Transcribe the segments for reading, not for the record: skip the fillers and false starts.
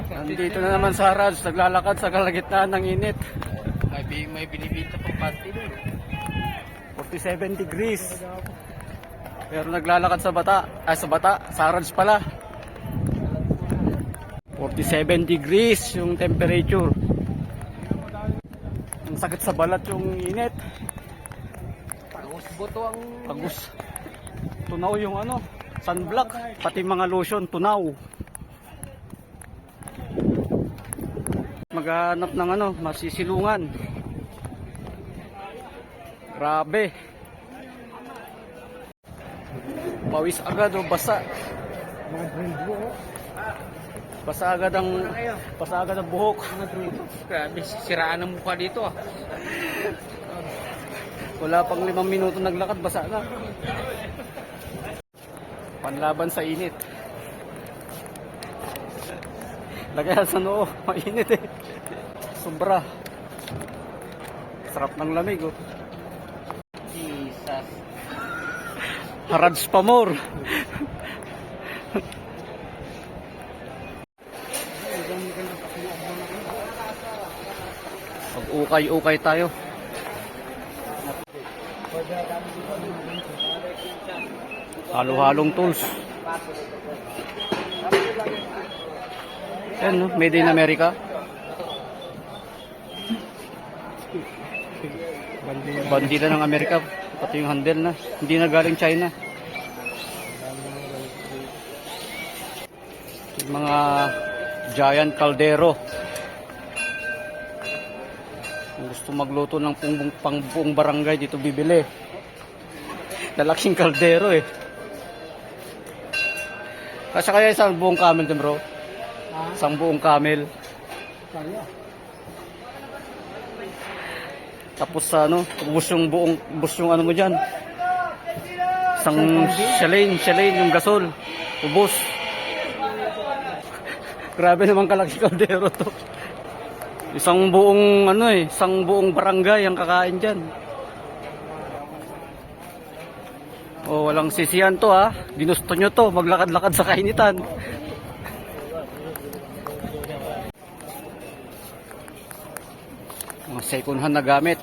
Nandito na naman sa Harads, naglalakad sa kalagitnaan ng init. May binibita pang panty doon. 47 degrees. Pero naglalakad sa sa Harads pala. 47 degrees yung temperature. Ang sakit sa balat yung init. Pagos boto ang... Pagos. Tunaw yung sunblock. Pati mga lotion, tunaw. Maghanap ng masisilungan. Grabe. Pawis agad basa. Basa agad ang buhok. Grabe, siraan ang mukha dito ah. Wala pang 5 minuto naglakad, basa na. Panlaban sa init. Lagay sa noo, mainit eh. Sobra. Sarap ng lamig oh. Jesus. Harads pa more. Pag-ukay-ukay tayo. Halo-halong tools. Yan, no? Made in America. Bandila ng Amerika. Pati yung handle na. Hindi na galing China. Yung mga giant caldero. Kung gusto magluto ng pang-buong barangay, dito bibili. Lalaking kaldero eh. Kasi kaya isang buong camel din bro. Isang buong camel. Tapos ubos yung mo dyan. Isang shalain yung gasol. Ubos. Grabe naman kalaki kaldero to. Isang buong barangay ang kakain dyan. Oh, walang sisiyan to ha. Ginusto nyo to, maglakad-lakad sa kainitan. Mga second hand na gamit.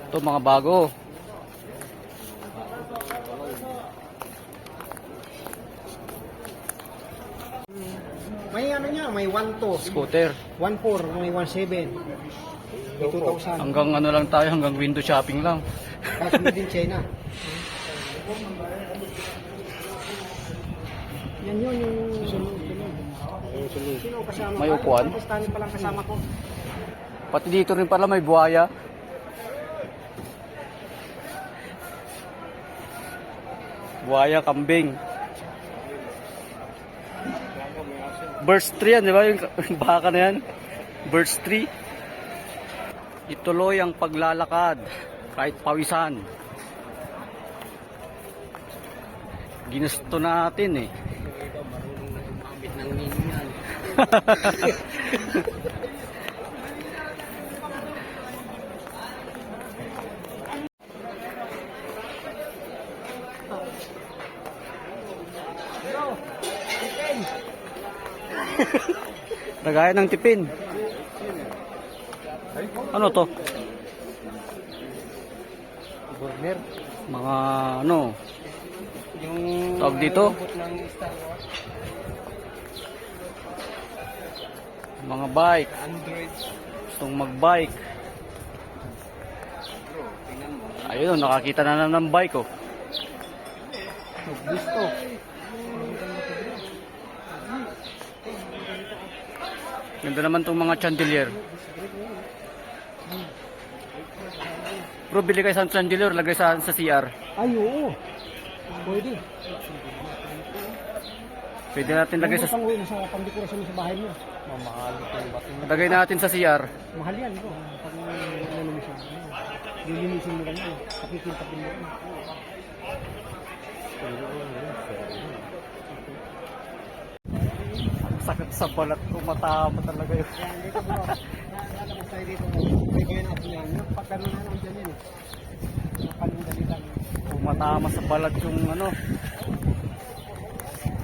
Ito mga bago. May 1.2. Scooter. 1.4, may 1.7. May 2,000. Hanggang lang tayo, hanggang window shopping lang. Kahit made in China. Yan yun yung sunod. Sino kasama? May upuan? Pakistani palang kasama ko. Pati dito rin pala may buhaya. Buhaya, kambing. Birds tree yan, di ba? Yung baka na yan. Birds tree. Ituloy ang paglalakad kahit pawisan. Ginusto natin eh. Mabit ng ninyan. Lagayan ng tipin. Ano to? Burger. Mga Yung tawag dito? ng Star Wars. Mga bike. Android. Gustong mag-bike. Ayun, nakakita na ng bike oh. Gusto. Ganda naman itong mga chandelier. Bro, bili kayo sa chandelier, lagay sa CR. Ay, oo. Pwede. Pwede natin lagay sa... Panguwi mo sa pangdekorasyon mo sa bahay mo. Mamahal ito yung bato. Lagay natin sa CR. Mahal yan ito. Pag ano mo siya. Lilinisin mo lang yun. Pakikintapin mo lang. Sakit sa balat ko, matama talaga yun. Yan, dito bro. Lalabas tayo dito. May kayo na ako yan. Pag gano'n na lang dyan yan eh. Panundalitan. Matama sa balat yung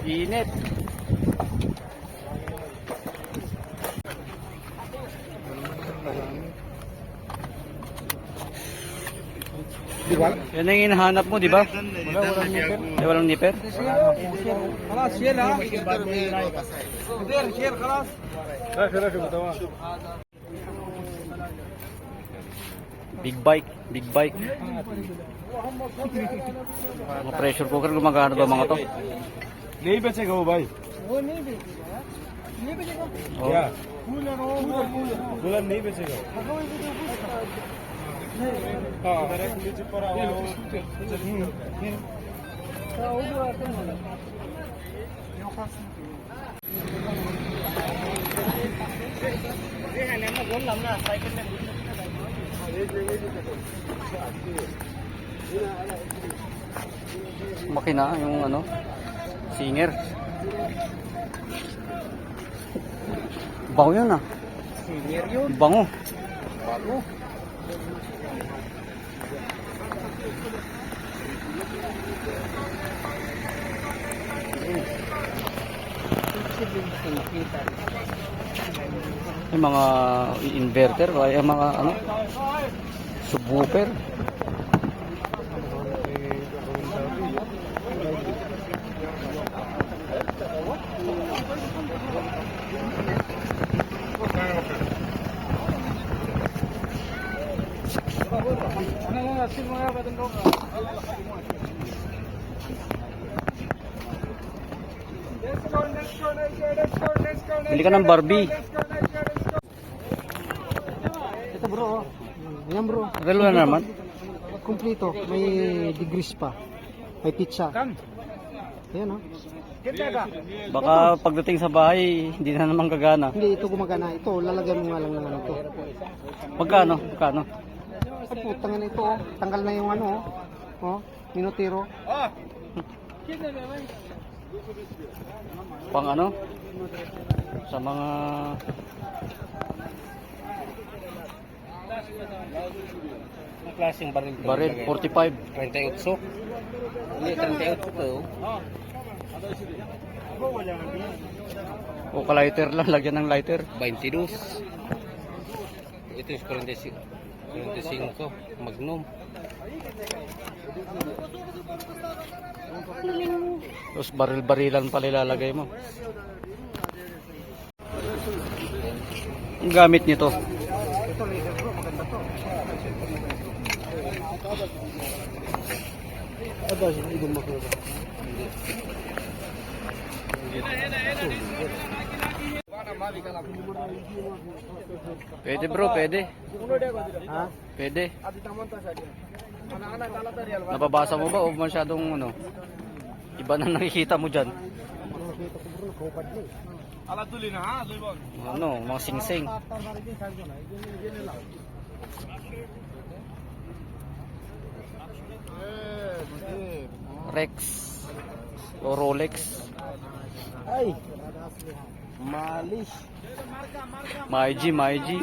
init. Di ba? Yan ang hinahanap mo, di ba? Walang nipper. Ay, walang nipper? خلاص شيلها كثير شيل خلاص Big bike, big bike. Mga pressure cooker, gumagana ba mga to? नहीं बेचेगा वो भाई वो नहीं बेचेगा नहीं बेचेगा Oh. क्या कूलर हो कूलर कूलर नहीं बेचेगा हाँ नीचे पड़ा हुआ है Makina, yung ano, singer. Bango yun ah. Senior yun. Bango. Bago. Yung mga inverter, kaya mga ano, subwoofer. Bili ka ng Barbie. Ito bro, oh. Yan bro. Relo na naman. Kumplito. May degrees pa. May pizza. Ayan oh. Baka pagdating sa bahay, hindi na naman gagana. Hindi, ito gumagana. Ito, lalagyan mo nga lang ng ano to. Magkano? Magkano? Ay putang na ito oh. Tanggal na yung ano oh. Oh, minutiro. Pang ano? Sa mga Ang klaseng baril to? baril, 45. 38. Hindi, 38 to. O ka-lighter lang, lagyan ng lighter. 22. Ito yung 45. 45 Magnum. Tapos baril-barilan pala ilalagay mo. Ang gamit nito. Ito laser bro, maganda to. Aba, hindi mo makita. Pwede bro, pwede. Ha? Pwede. Nababasa mo ba o masyadong ano? Iba na nakikita mo dyan. Nakita ko bro, nakahupad mo. Ano, mga sing-sing. Rex. O Rolex. Ay! Malis. Maiji, Maiji.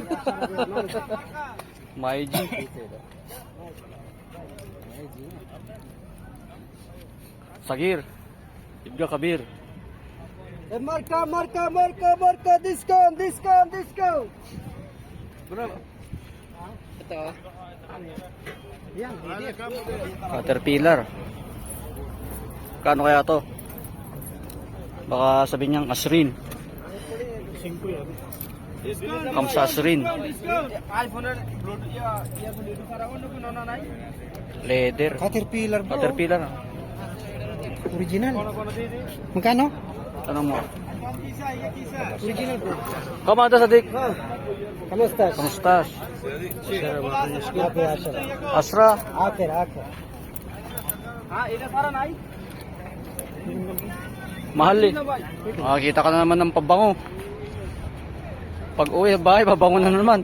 Maiji. Sagir. Ibga Kabir. Marka, marka, marka, marka, discount, discount, discount. Bro. Ito. Yan, hindi. Caterpillar. Kano kaya to? Baka sabihin niyang Asrin. 5 yan. Kamsa Asrin. Leather. Caterpillar bro. Caterpillar. Original. Magkano? Tanong mo. Original bro. Kamada Sadik. Kamusta? Kamustas? Ape, Asher. Asra. Aker, aker. Mahal eh. Makakita ka na naman ng pabango. Pag uwi sa bahay, pabango na naman.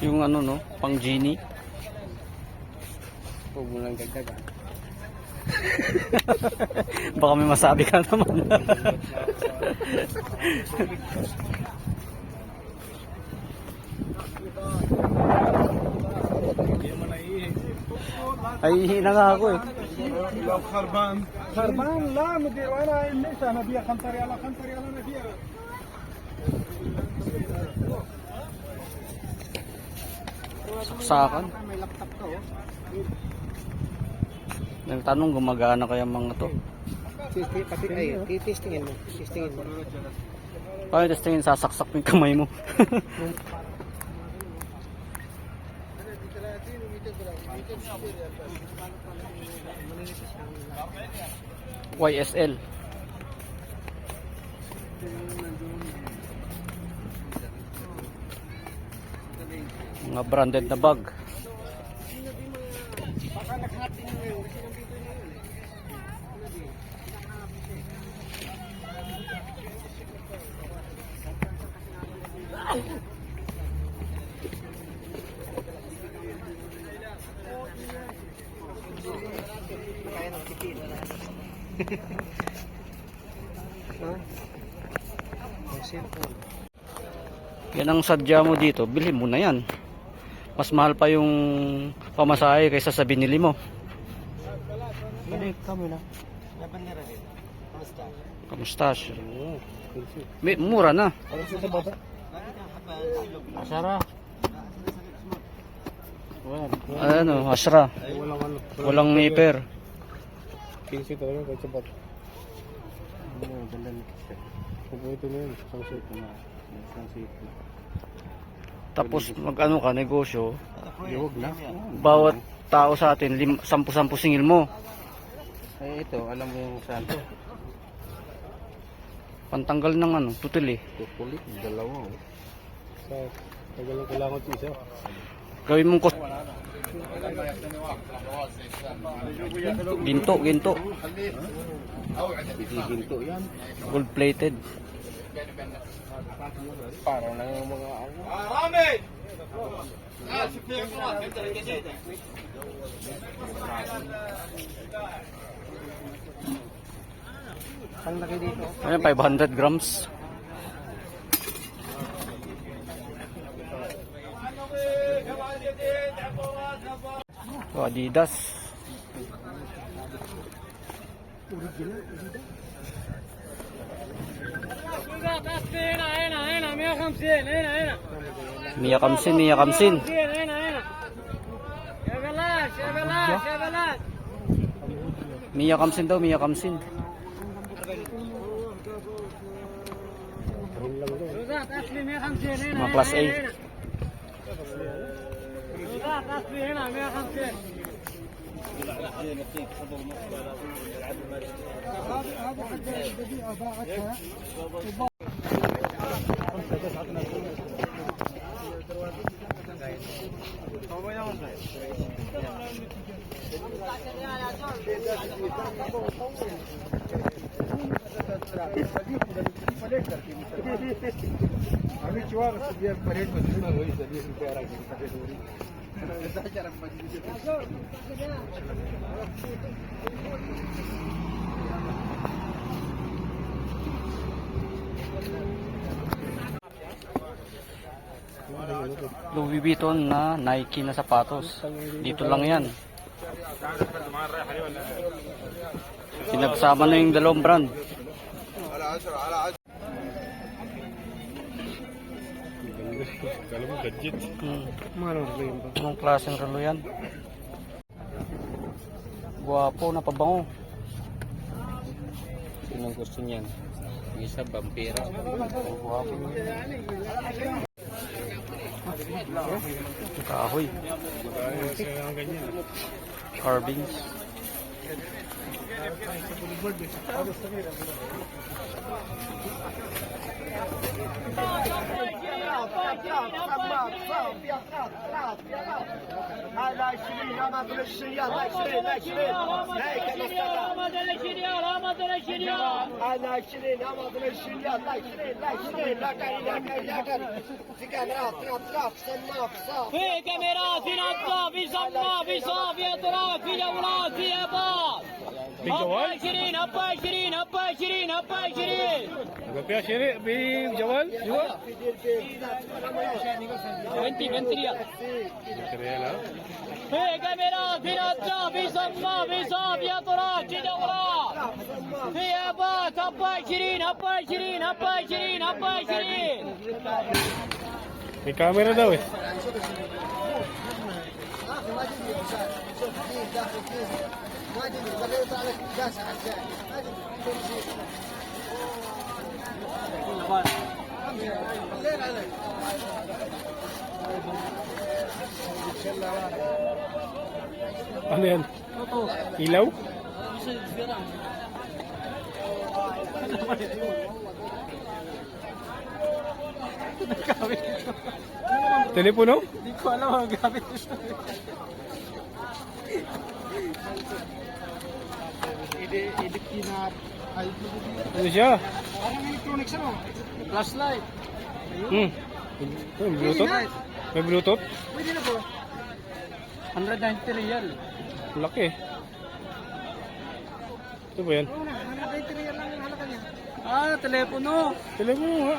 Yung ano no, pang genie. Huwag mo lang dagdagan. Baka may masabi ka naman. Ay, na nga ako eh. لو خربان لا مدير وانا ليس انا بيها 5 ريال 5 ريال انا بيها Saksakan. may laptop ka oh. Nagtanong gumagana kaya mga to. Titistingin mo. Tistingin mo. Paano tapos tingin sasaksak yung kamay mo? YSL. Mga branded na bag. Yan ang sadya mo dito, bilhin mo na yan. Mas mahal pa yung pamasahe kaysa sa binili mo. Balik kami na. Kamusta? Mura na. Asara. Ano, asra. Walang meper. 15 to yun, kahit sabat. Ito na yun, isang seat na. Isang seat na. Tapos mag-ano ka, negosyo. Huwag na. Bawat tao sa atin, 10-10 singil mo. Eh ito, alam mo yung santo. Pantanggal ng ano, tutuli. Tukulit, dalawa. Sa tagal lang kailangan ito isa. Gawin mong ginto. Hindi ginto yan. Gold plated. Parang lang yung mga ano. Ang laki dito. Ano, 500 grams. Adidas. Mia Kamsin. Mia Kamsin daw, Mia Kamsin. Mga class A. आम्ही चिवा परेड बसून होई सगळी तयार आहे Louis Vuitton na Nike na sapatos. Dito lang yan. Pinagsama na yung dalawang brand. Anong klaseng relo yan? Guwapo na pabango. Sinong gusto niyan? Yung isa, vampira. Guwapo. Kahoy. Carvings. في كاميرات في نبضة في صمة في صافية تراب في جولات في إباط Jawal? Shirin, apa Shirin, apa Shirin, apa Shirin. Gapya Shiri, Big Jawal? Jawal? 20 dia. Kaya lang. Hey, kamera, binatya, bisamma, bisam, ya tora, cidawra. Hey, apa Shirin, apa Shirin, apa Shirin, apa Shirin. May camera daw eh. Ano yan? Ilaw? Telepono? Hindi ko alam ang gamit ito. Edit na Ano siya? parang electronics ano? Flashlight. Hmm. May Bluetooth? May Bluetooth? Pwede na bro. 190 real. Laki. Ito ba yan? Oo na, 190 real lang ang halaga niya. Ah, telepono. Telepono nga.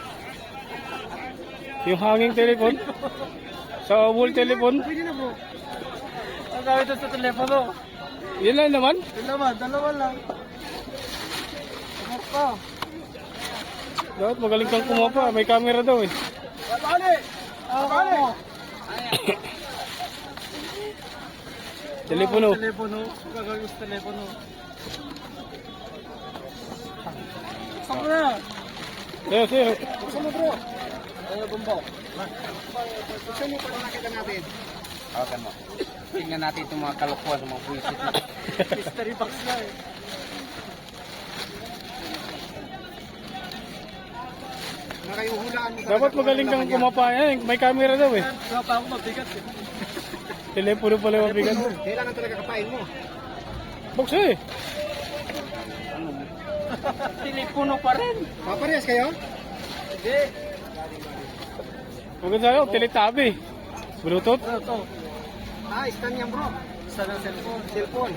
Yung hanging telepon? Sa wall telepon? Pwede na bro. Ang gawin sa telepono. Yan lang naman. Dalawa lang. Ano pa? Dapat magaling kang kumapa. May camera daw eh. Bale! Bale! Telepono. Telepono. Gagawin sa telepono. Saan mo na? Sir. Gusto mo bro? Ayaw bumbo. Gusto mo para nakita natin? Hawakan mo. Tingnan natin itong mga kalokohan, mga buwisit na. Mystery box na eh. Nakayuhulaan mo. Dapat magaling kang kumapa. Yan, may camera daw eh. Kaya pa ako mabigat eh. Telepono pala yung mabigat. Kailangan talaga kapain mo. Box eh. Telepono pa rin. Paparehas kayo? Hindi. Huwag sa'yo, teletabi. Bluetooth. Ano to? Stand yan bro. Isa ng cellphone. Cellphone.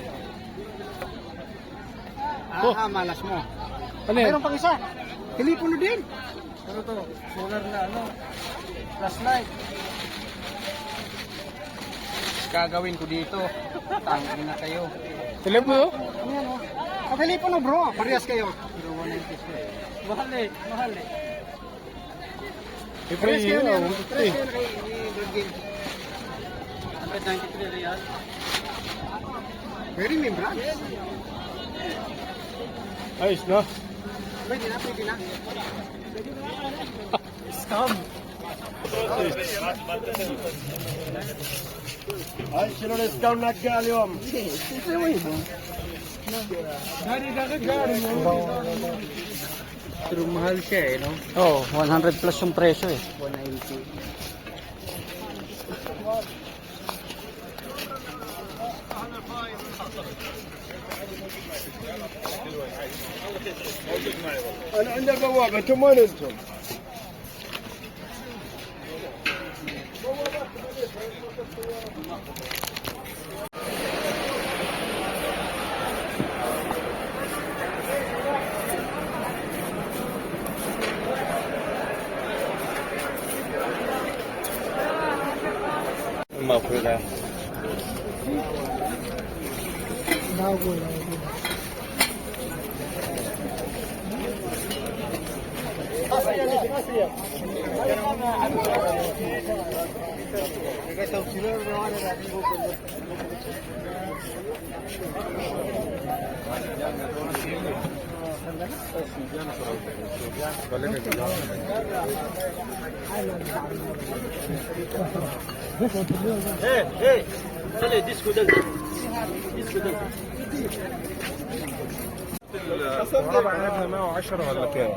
Oh. Malas mo. Ano yan? Mayroon pang isa. Telepono din. Ano to? Solar na ano? Flashlight. Gagawin ko dito. Tangin na kayo. Telepono? Ano yan oh? Telepono bro. Parehas kayo. Mahal eh. Mahal eh. May Parehas free kayo na yun. yan. Parehas kayo na kay Virgin. 193 real. Very membrane. Ayos na. Pwede na, pwede na. Scam. Ay, sino na scam naggalim? Pero mahal siya eh, no? Oh, 100 plus yung presyo eh. 190. أنا عندي بوابة أنتم وين أنتم؟ Mapula. طبعا ابنه معه 10 ولا كام؟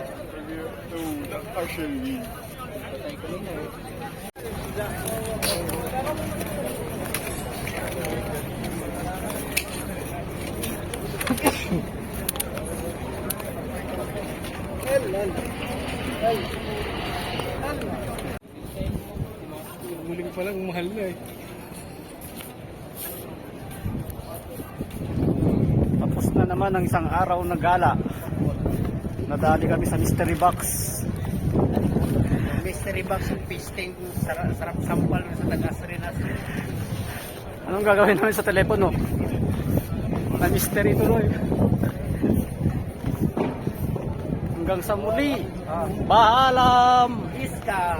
Muling pa lang, mahal na eh. Tapos na naman naman ng isang araw na gala. Nadali kami sa mystery box. Mystery box yung pisting. Sarap sampal sa taga-Srinas. Anong gagawin namin sa telepono? Na mystery tuloy. Hanggang sa muli. Paalam! Iskam!